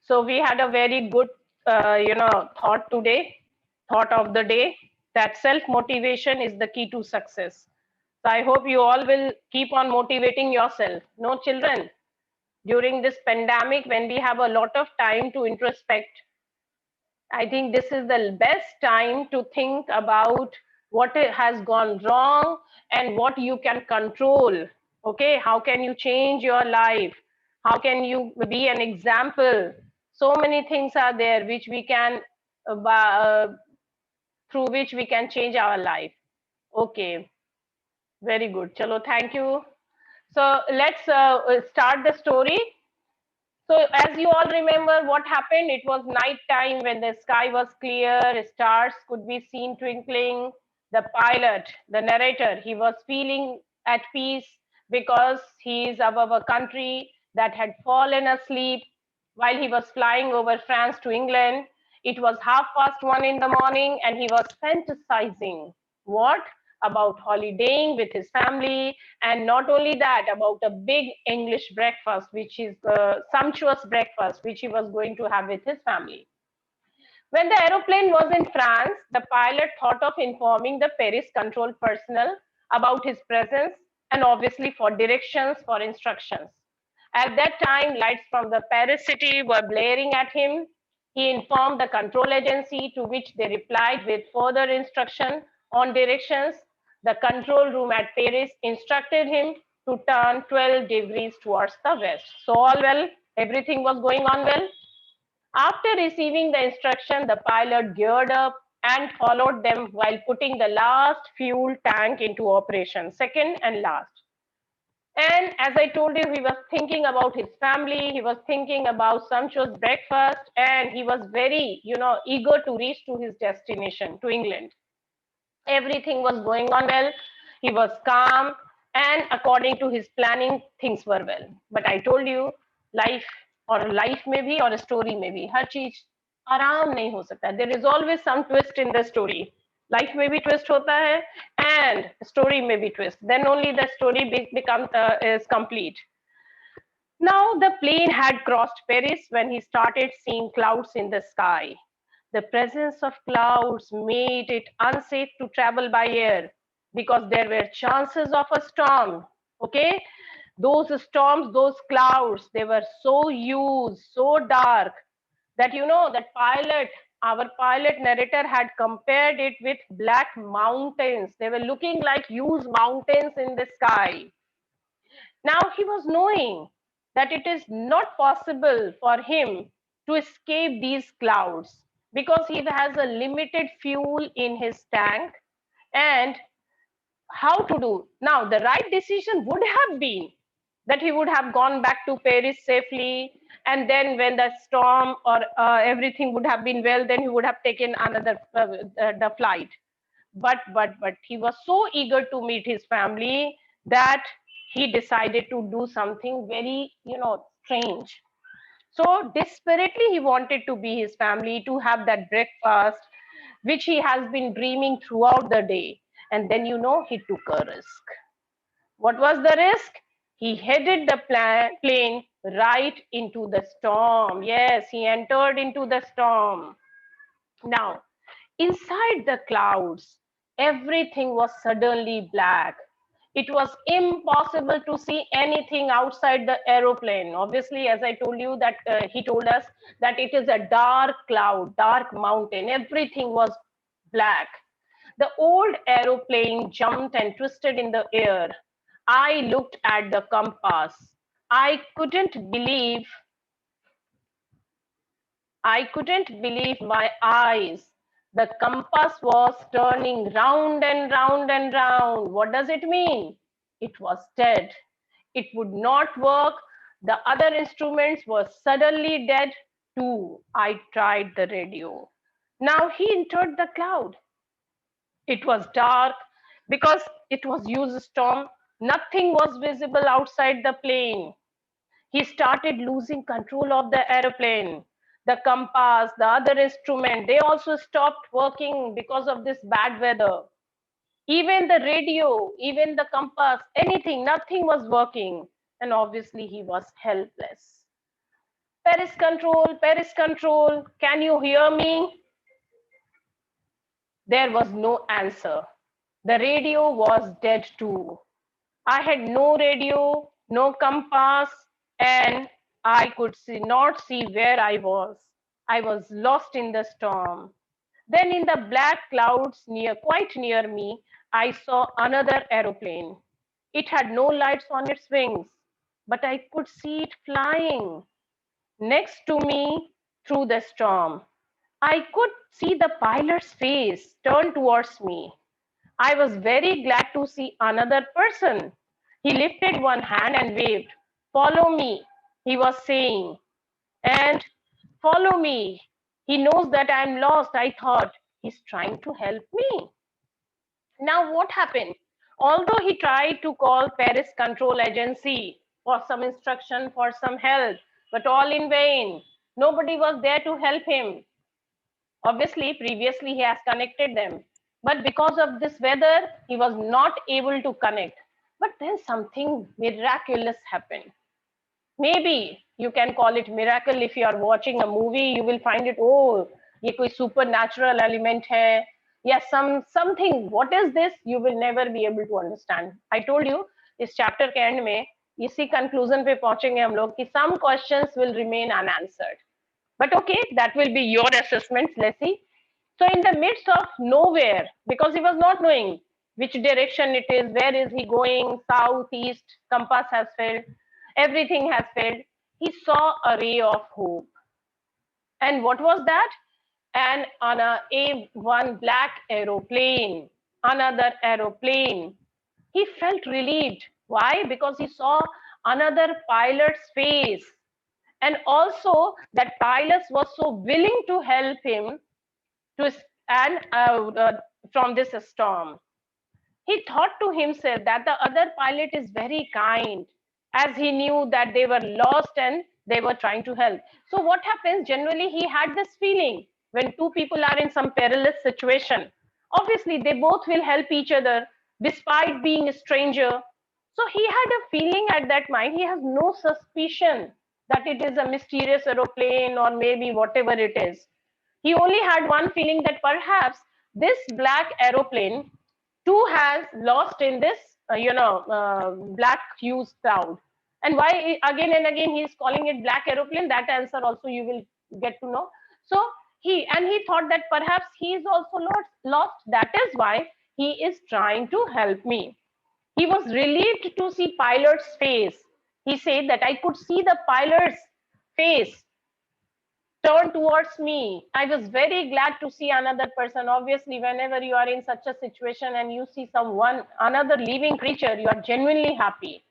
So we had a very good, thought today, thought of the day, that self-motivation is the key to success. So I hope you all will keep on motivating yourself. No, children, during this pandemic, when we have a lot of time to introspect, I think this is the best time to think about what has gone wrong and what you can control. Okay, how can you change your life? How can you be an example? So many things are there which we can, through which we can change our life. Okay, very good. Chalo, thank you. So let's start the story. So, as you all remember, what happened? It was night time when the sky was clear, stars could be seen twinkling. The pilot, the narrator, he was feeling at peace because he is above a country that had fallen asleep while he was flying over France to England. It was 1:30 in the morning, and he was fantasizing. What? About holidaying with his family, and not only that, about a big English breakfast, which is the sumptuous breakfast which he was going to have with his family. When the aeroplane was in France, the pilot thought of informing the Paris control personnel about his presence and obviously for directions, for instructions. At that time, lights from the Paris city were blaring at him. He informed the control agency, to which they replied with further instruction on directions. The control room at Paris instructed him to turn 12 degrees towards the west. So, all well, everything was going on well. After receiving the instruction, the pilot geared up and followed them while putting the last fuel tank into operation, second and last. And as I told you, he was thinking about his family, he was thinking about sumptuous breakfast, and he was very, eager to reach to his destination, to England. Everything was going on well. He was calm, and according to his planning, things were well. But I told you, life life में भी और story में भी हर चीज आराम नहीं हो सकता. There is always some twist in the story. Life में भी twist होता है, and story में भी twist. Then only the story becomes is complete. Now the plane had crossed Paris when he started seeing clouds in the sky. The presence of clouds made it unsafe to travel by air because there were chances of a storm. Okay, those storms, those clouds, they were so huge, so dark that that our pilot narrator had compared it with black mountains. They were looking like huge mountains in the sky. Now he was knowing that it is not possible for him to escape these clouds because he has a limited fuel in his tank. And how to do? Now, the right decision would have been that he would have gone back to Paris safely. And then, when the storm or everything would have been well, then he would have taken another the flight. But he was so eager to meet his family that he decided to do something very strange. So desperately he wanted to be his family, to have that breakfast which he has been dreaming throughout the day. And then he took a risk. What was the risk? He headed the plane right into the storm. Yes, he entered into the storm. Now, inside the clouds, everything was suddenly black. It was impossible to see anything outside the aeroplane. Obviously, as I told you, that he told us that it is a dark cloud, dark mountain. Everything was black. The old aeroplane jumped and twisted in the air. I looked at the compass. I couldn't believe I couldn't believe my eyes. The compass was turning round and round and round. What does it mean? It was dead. It would not work. The other instruments were suddenly dead too. I tried the radio. Now he entered the cloud. It was dark because it was huge storm. Nothing was visible outside the plane. He started losing control of the aeroplane. The compass, the other instrument, they also stopped working because of this bad weather. Even the radio, even the compass, anything, nothing was working. And obviously, he was helpless. Paris control, can you hear me? There was no answer. The radio was dead too. I had no radio, no compass, and I could not see where I was. I was lost in the storm. Then, in the black clouds quite near me, I saw another aeroplane. It had no lights on its wings, but I could see it flying next to me through the storm. I could see the pilot's face turn towards me. I was very glad to see another person. He lifted one hand and waved. Follow me, he was saying. And follow me. He knows that I'm lost. I thought he's trying to help me. Now, what happened? Although he tried to call Paris Control Agency for some instruction, for some help, but all in vain. Nobody was there to help him. Obviously, previously he has connected them, but because of this weather, he was not able to connect. But then something miraculous happened. Maybe you can call it miracle. If you are watching a movie, you will find it, oh, ये कोई supernatural element है. Yes, something. What is this? You will never be able to understand. I told you इस chapter के end में इसी conclusion पे पहुंचेंगे हम लोग कि some questions will remain unanswered. But okay, that will be your assessment. Let's see. So in the midst of nowhere, because he was not knowing which direction it is, where is he going, south, east, compass has failed, everything has failed, he saw a ray of hope. And what was that? And on one black aeroplane, another aeroplane. He felt relieved. Why? Because he saw another pilot's face. And also that pilot was so willing to help him to and from this storm. He thought to himself that the other pilot is very kind, as he knew that they were lost and they were trying to help. So what happens generally, he had this feeling when two people are in some perilous situation, obviously they both will help each other despite being a stranger. So he had a feeling at that mind, he has no suspicion that it is a mysterious aeroplane or maybe whatever it is. He only had one feeling that perhaps this black aeroplane too has lost in this, black huge cloud. And why again and again he is calling it black aeroplane? That answer also you will get to know. So he thought that perhaps he is also lost. That is why he is trying to help me. He was relieved to see pilot's face. He said that I could see the pilot's face turn towards me. I was very glad to see another person. Obviously, whenever you are in such a situation and you see someone, another living creature, you are genuinely happy.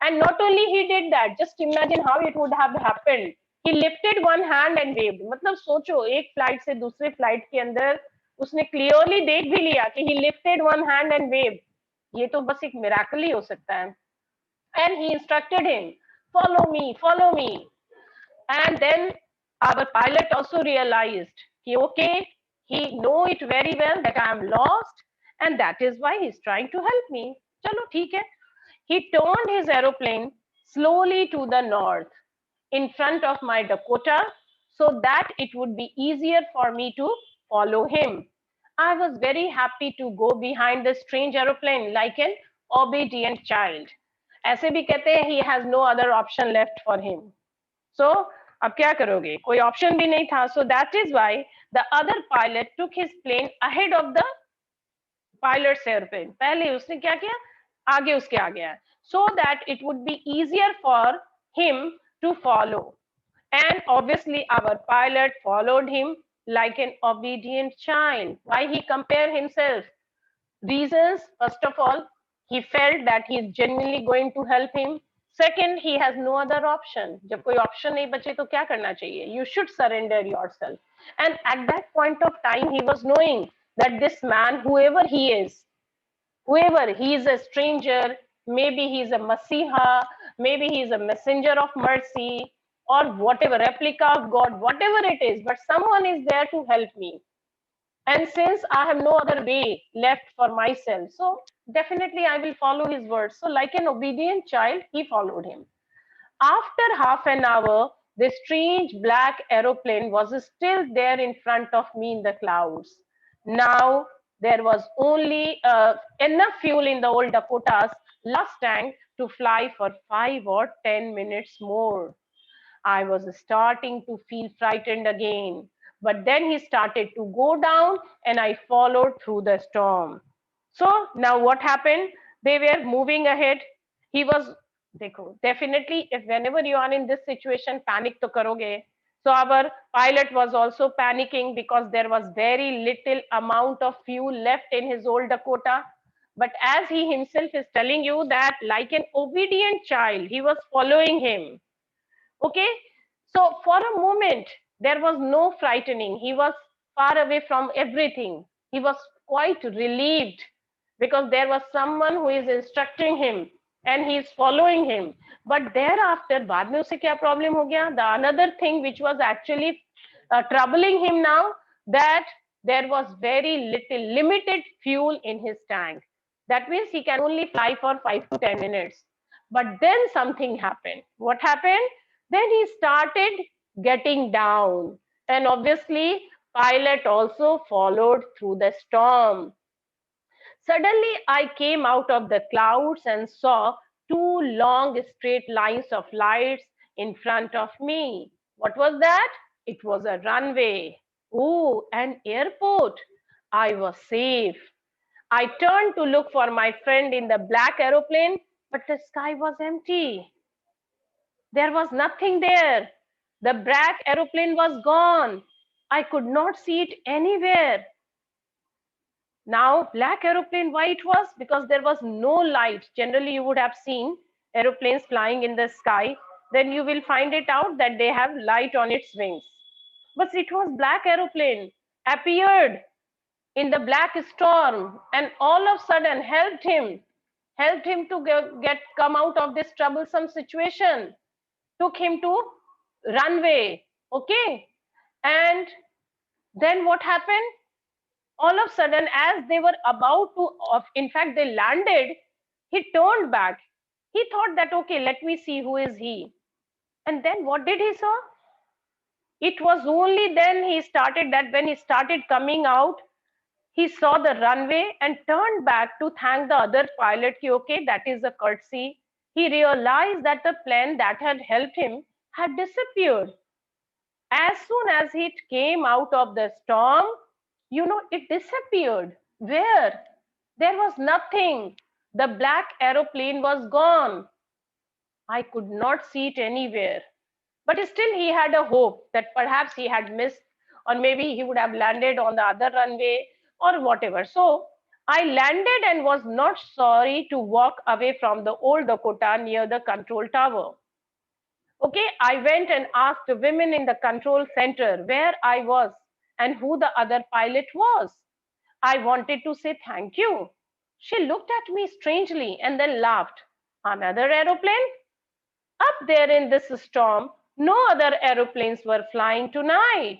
And not only he did that, just imagine how it would have happened. He lifted one hand and waved. मतलब सोचो एक flight से दूसरे flight के अंदर उसने clearly देख भी लिया कि he lifted one hand and waved. ये तो बस एक मिराकल ही हो सकता है. And he instructed him, follow me, follow me. And then our pilot also realized, okay, he know it very well that I am lost, and that is why he's trying to help me. Chalo, theek hai. He turned his aeroplane slowly to the north in front of my Dakota so that it would be easier for me to follow him. I was very happy to go behind the strange aeroplane like an obedient child. ऐसे भी कहते हैं he has no other option left for him. So अब क्या करोगे? कोई option भी नहीं था. So that is why the other pilot took his plane ahead of the pilot's airplane. पहले उसने क्या किया? आगे उसके आ गया. So that it would be easier for him to follow. And obviously our pilot followed him like an obedient child. Why he compare himself? Reasons, first of all, he felt that he is genuinely going to help him. Second, he has no other option. जब कोई option नहीं बचे तो क्या करना चाहिए? You should surrender yourself. And at that point of time, he was knowing that this man, whoever he is, whoever he is a stranger, maybe he is a Masiha, maybe he is a messenger of mercy, or whatever, replica of God, whatever it is, but someone is there to help me. And since I have no other way left for myself, so definitely I will follow his words. So, like an obedient child, he followed him. After half an hour, the strange black aeroplane was still there in front of me in the clouds. Now there was only enough fuel in the old Dakota's last tank to fly for 5 or 10 minutes more. I was starting to feel frightened again. But then he started to go down and I followed through the storm. So now what happened? They were moving ahead. He was, देखो, definitely if whenever you are in this situation, panic to karoge. So our pilot was also panicking because there was very little amount of fuel left in his old Dakota. But as he himself is telling you that like an obedient child, he was following him. Okay, so for a moment, there was no frightening. He was far away from everything. He was quite relieved because there was someone who is instructing him and he is following him. But thereafter, बाद में उसे क्या problem हो गया? The another thing which was actually troubling him now, that there was very little limited fuel in his tank. That means he can only fly for 5 to 10 minutes. But then something happened. What happened? Then he started getting down. And obviously, pilot also followed through the storm. Suddenly, I came out of the clouds and saw two long straight lines of lights in front of me. What was that? It was a runway. Oh, an airport. I was safe. I turned to look for my friend in the black aeroplane, but the sky was empty. There was nothing there. The black aeroplane was gone. I could not see it anywhere. Now, black aeroplane, why it was? Because there was no light. Generally, you would have seen aeroplanes flying in the sky. Then you will find it out that they have light on its wings. But it was black aeroplane appeared in the black storm and all of a sudden helped him to get come out of this troublesome situation, took him to runway. Okay, and then what happened? All of a sudden, as they were about to in fact they landed, he turned back. He thought that, okay, let me see who is he. And then what did he saw? It was only then he started that when he started coming out, he saw the runway and turned back to thank the other pilot ki, okay, that is a courtesy. He realized that the plane that had helped him had disappeared. As soon as it came out of the storm, it disappeared. Where? There was nothing. The black aeroplane was gone. I could not see it anywhere. But still, he had a hope that perhaps he had missed, or maybe he would have landed on the other runway or whatever. So I landed and was not sorry to walk away from the old Dakota near the control tower. Okay, I went and asked the women in the control center where I was and who the other pilot was. I wanted to say thank you. She looked at me strangely and then laughed. Another aeroplane? Up there in this storm, no other aeroplanes were flying tonight.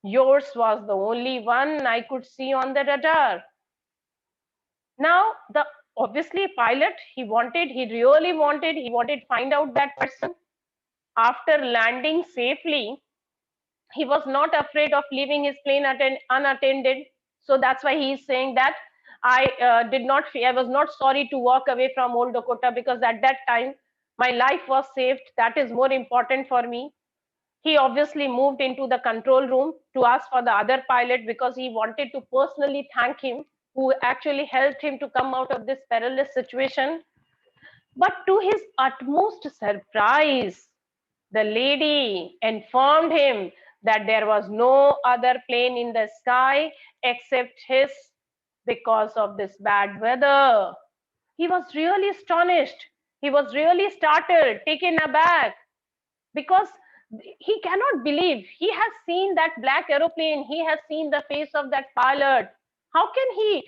Yours was the only one I could see on the radar. Now, the obviously pilot, he wanted to find out that person. After landing safely, he was not afraid of leaving his plane unattended. So that's why he is saying that I was not sorry to walk away from Old Dakota because at that time my life was saved. That is more important for me. He obviously moved into the control room to ask for the other pilot because he wanted to personally thank him, who actually helped him to come out of this perilous situation. But to his utmost surprise, the lady informed him that there was no other plane in the sky except his because of this bad weather. He was really astonished. He was really startled, taken aback, because he cannot believe. He has seen that black aeroplane, he has seen the face of that pilot. How can he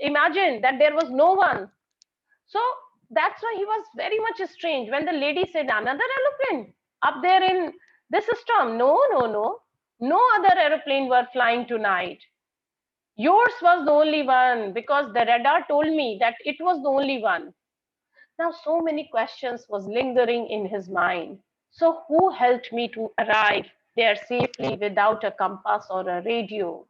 imagine that there was no one? So that's why he was very much strange when the lady said, another aeroplane up there in this storm. No, no, no. No other aeroplane were flying tonight. Yours was the only one because the radar told me that it was the only one. Now, so many questions was lingering in his mind. So who helped me to arrive there safely without a compass or a radio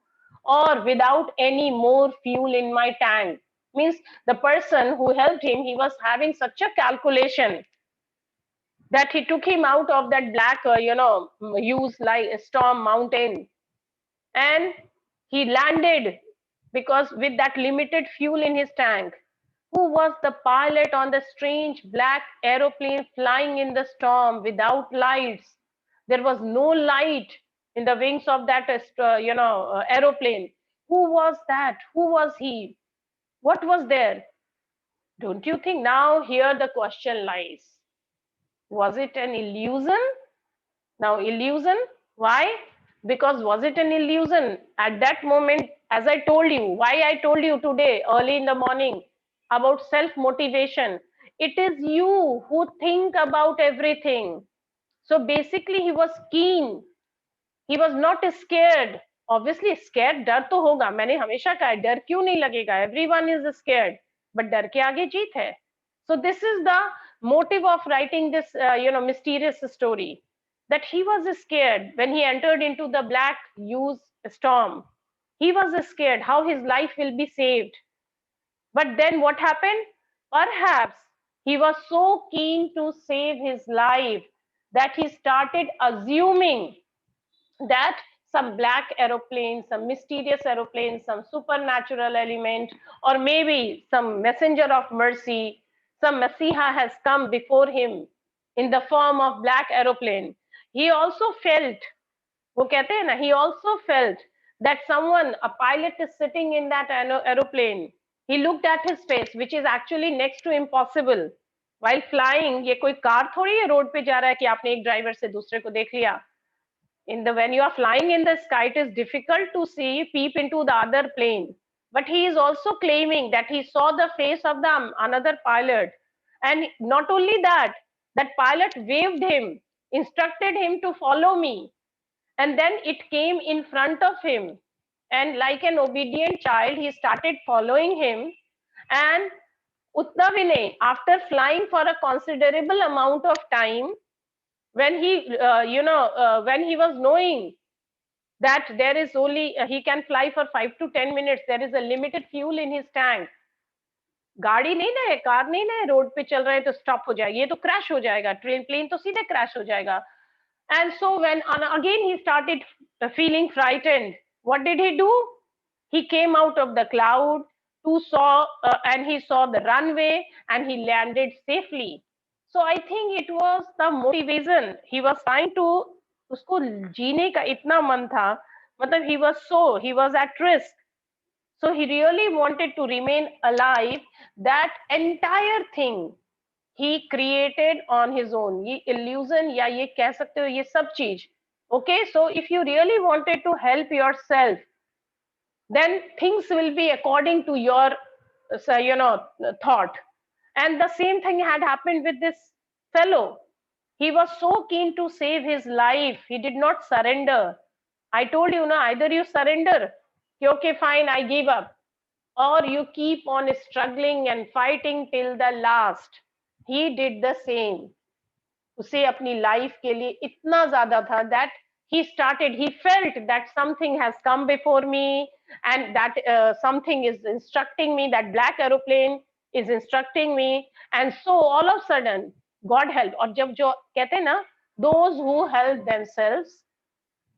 or without any more fuel in my tank? Means the person who helped him, he was having such a calculation that he took him out of that black, use like storm mountain, and he landed because with that limited fuel in his tank. Who was the pilot on the strange black aeroplane flying in the storm without lights? There was no light in the wings of that, aeroplane. Who was that? Who was he? What was there? Don't you think now here the question lies? Was it an illusion? Now, illusion, why? Because was it an illusion? At that moment, as I told you, why I told you today, early in the morning, about self motivation. It is you who think about everything. So basically, he was keen, he was not scared. Obviously scared, डर तो होगा, मैंने हमेशा कहा है डर क्यों नहीं लगेगा, everyone is scared, but डर के आगे जीत है. So this is the motive of writing this mysterious story, that he was scared when he entered into the black use storm. He was scared how his life will be saved. But then what happened? Perhaps he was so keen to save his life that he started assuming that some black aeroplane, some mysterious aeroplane, some supernatural element, or maybe some messenger of mercy, some Messiah has come before him in the form of black aeroplane. He also felt, वो कहते हैं ना, he also felt that someone, a pilot is sitting in that aeroplane. He looked at his face, which is actually next to impossible. While flying, ये कोई car थोड़ी है road पे जा रहा है कि आपने एक ड्राइवर से दूसरे को देख लिया. In the when you are flying in the sky, it is difficult to see peep into the other plane, but he is also claiming that he saw the face of the another pilot, and not only that, that pilot waved him, instructed him to follow me, and then it came in front of him, and like an obedient child he started following him. And utna bhi nahi, after flying for a considerable amount of time, when he when he was knowing that there is only he can fly for 5 to 10 minutes, there is a limited fuel in his tank. गाड़ी नहीं ना है, car नहीं ना है, road पे चल रहे हैं तो स्टॉप हो जाएगी, ये तो क्रैश हो जाएगा, ट्रेन प्लेन तो सीधे क्रैश हो जाएगा. And so when again he started feeling frightened, what did he do? He came out of the cloud to saw and he saw the runway and he landed safely. So I think it was the motivation. He was trying to, उसको जीने का इतना मन था, मतलब he was at risk. So he really wanted to remain alive. That entire thing he created on his own. ये illusion या ये कह सकते हो ये सब चीज. Okay, so if you really wanted to help yourself, then things will be according to your thought. And the same thing had happened with this fellow. He was so keen to save his life, he did not surrender. I told you, na, either you surrender, okay, fine, I give up, or you keep on struggling and fighting till the last. He did the same. उसे अपनी life के लिए इतना ज्यादा था that he felt that something has come before me, and that something is instructing me, that black aeroplane is instructing me. And so all of a sudden God helped. और जब जो कहते हैं ना, those who help themselves,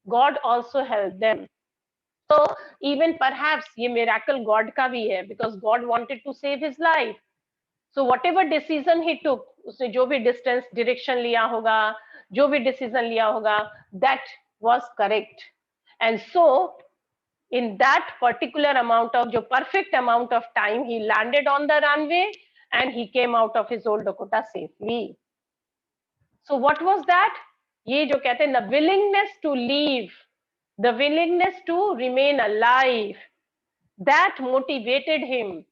God also helped them. So even perhaps ये miracle God का भी है, because God wanted to save his life. So whatever decision he took, उसने जो भी distance direction लिया होगा, जो भी decision लिया होगा, that was correct. And so in that particular amount of, जो perfect amount of time, he landed on the runway and he came out of his old Dakota safely. So what was that? ये जो कहते हैं, the willingness to live, the willingness to remain alive, that motivated him.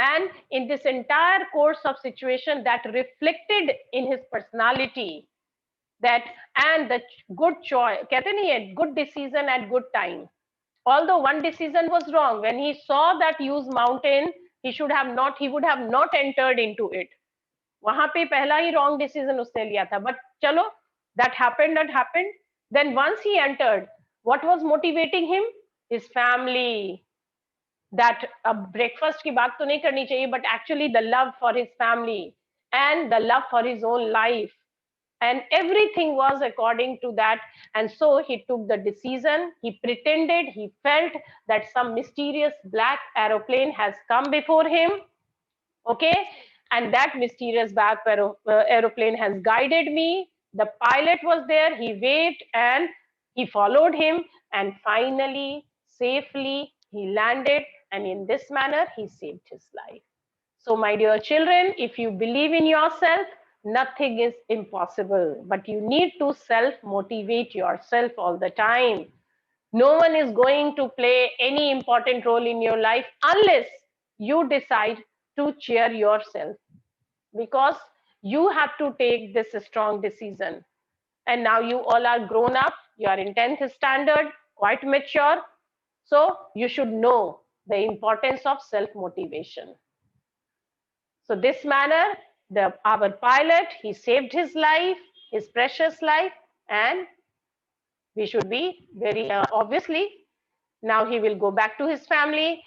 And in this entire course of situation, that reflected in his personality, that and the good choice, कहते नहीं है, good decision at good time. Although one decision was wrong, when he saw that huge mountain, he would have not entered into it. वहां पे पहला ही wrong decision उसने लिया था. But चलो, that happened. Then once he entered, what was motivating him? His family. That अब breakfast की बात तो नहीं करनी चाहिए, but actually the love for his family and the love for his own life, and everything was according to that. And so he took the decision. He pretended, he felt that some mysterious black aeroplane has come before him. Okay, and that mysterious black aeroplane has guided me. The pilot was there, he waved and he followed him, and finally safely he landed, and in this manner he saved his life. So my dear children, if you believe in yourself, nothing is impossible, but you need to self motivate yourself all the time. No one is going to play any important role in your life unless you decide to cheer yourself, because you have to take this strong decision. And now you all are grown up, you are in 10th standard, quite mature. So you should know the importance of self motivation. So this manner, our pilot, he saved his life, his precious life, and we should be very obviously now he will go back to his family.